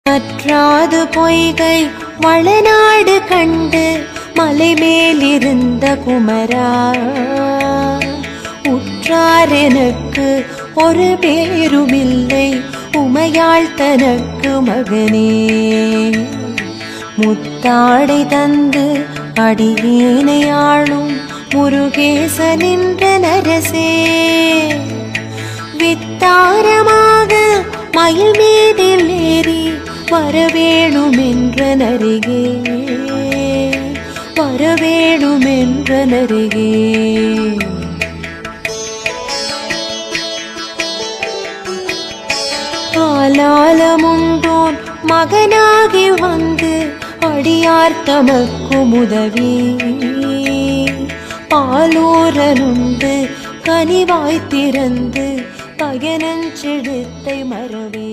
பற்றாது பொய்கை வளநாடு கண்டு மலை மேலிருந்த குமரா, உற்றார் எனக்கு ஒரு பேருமில்லை உமையாள் தனக்கு மகனே. முத்தாடை தந்து அடியேனை ஆளும் முருகேசனின்ற நரசே, வித்தாரமாக மயில் மீதில் ஏறி வரவேணுமென்ற நருகே, வரவேணுமென்ற நருகே. ஆலாலமுண்டோன் மகனாகி வந்து அடியார் தமக்கு உதவி, பாலூரனுண்டு கனிவாய் திறந்து பயனஞ்செழுத்தை மறவே.